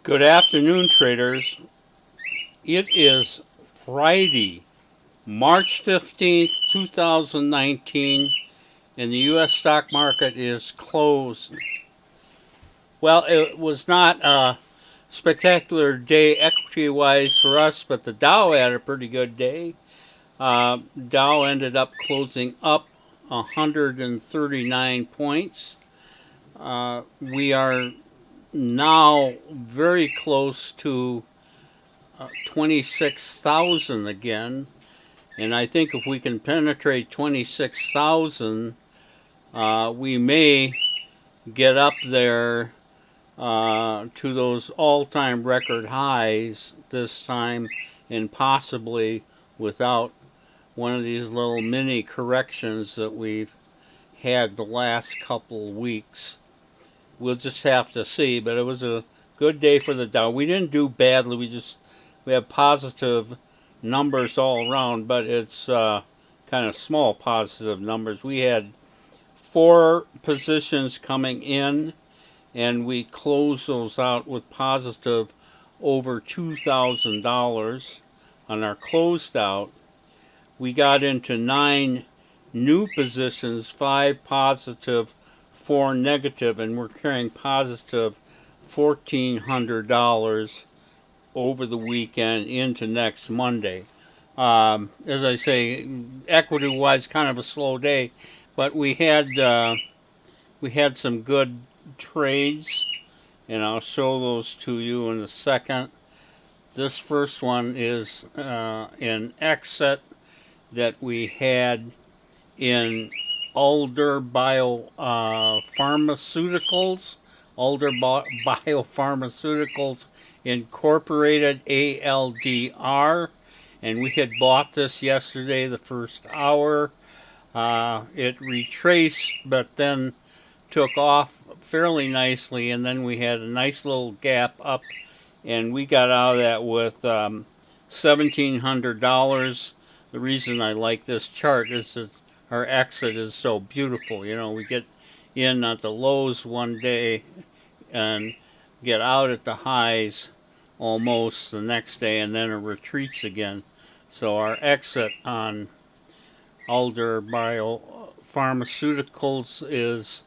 Good afternoon, traders. It is Friday, March 15th, 2019, and the U.S. stock market is closed. Well, it was not a spectacular day equity-wise for us, but the Dow had a pretty good day. Dow ended up closing up 139 points. We are now very close to 26,000 again, and I think if we can penetrate 26,000, we may get up there to those all-time record highs this time, and possibly without one of these little mini corrections that we've had the last couple of weeks. We'll just have to see, but it was a good day for the Dow. We didn't do badly. We have positive numbers all around, but it's kind of small positive numbers. We had 4 positions coming in, and we closed those out with positive over $2,000 on our closed out. We got into 9 new positions, 5 positive, 4 negative, and we're carrying positive $1,400 over the weekend into next Monday. As I say, equity-wise, kind of a slow day, but we had some good trades, and I'll show those to you in a second. This first one is an exit that we had in Alder Biopharmaceuticals, Alder Biopharmaceuticals Incorporated, ALDR, and we had bought this yesterday, the first hour. It retraced, but then took off fairly nicely, and then we had a nice little gap up, and we got out of that with $1,700. The reason I like this chart is that our exit is so beautiful. You know, we get in at the lows one day and get out at the highs almost the next day, and then it retreats again. So our exit on Alder Biopharmaceuticals is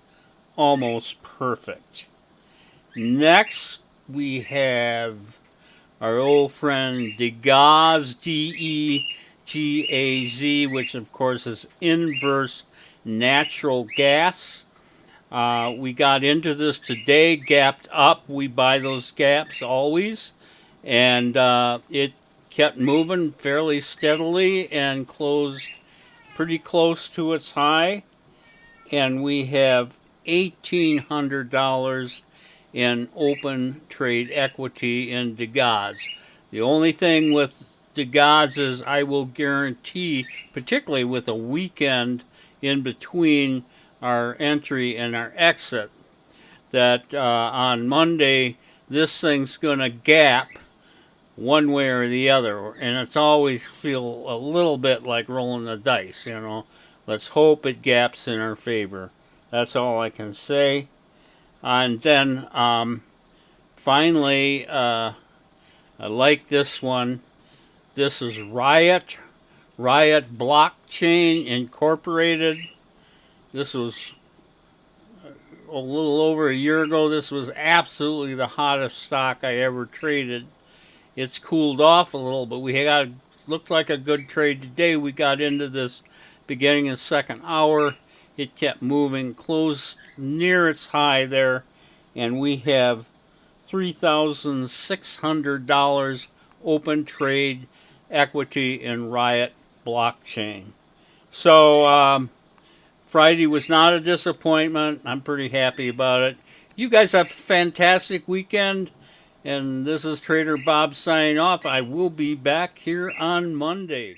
almost perfect. Next, we have our old friend Degaz, DEGAZ, which of course is inverse natural gas. We got into this today, gapped up. We buy those gaps always, and it kept moving fairly steadily and closed pretty close to its high, and we have $1,800 in open trade equity in Degaz. The only thing with Degaz is I will guarantee, particularly with a weekend in between our entry and our exit, that on Monday this thing's going to gap one way or the other, and it's always feel a little bit like rolling the dice, you know. Let's hope it gaps in our favor. That's all I can say. And then finally, I like this one. This is Riot Blockchain Incorporated. This was a little over a year ago. This was absolutely the hottest stock I ever traded. It's cooled off a little, but looked like a good trade today. We got into this beginning of the second hour. It kept moving, closed near its high there, and we have $3,600 open trade equity in Riot Blockchain. So Friday was not a disappointment. I'm pretty happy about it. You guys have a fantastic weekend, and this is Trader Bob signing off. I will be back here on Monday.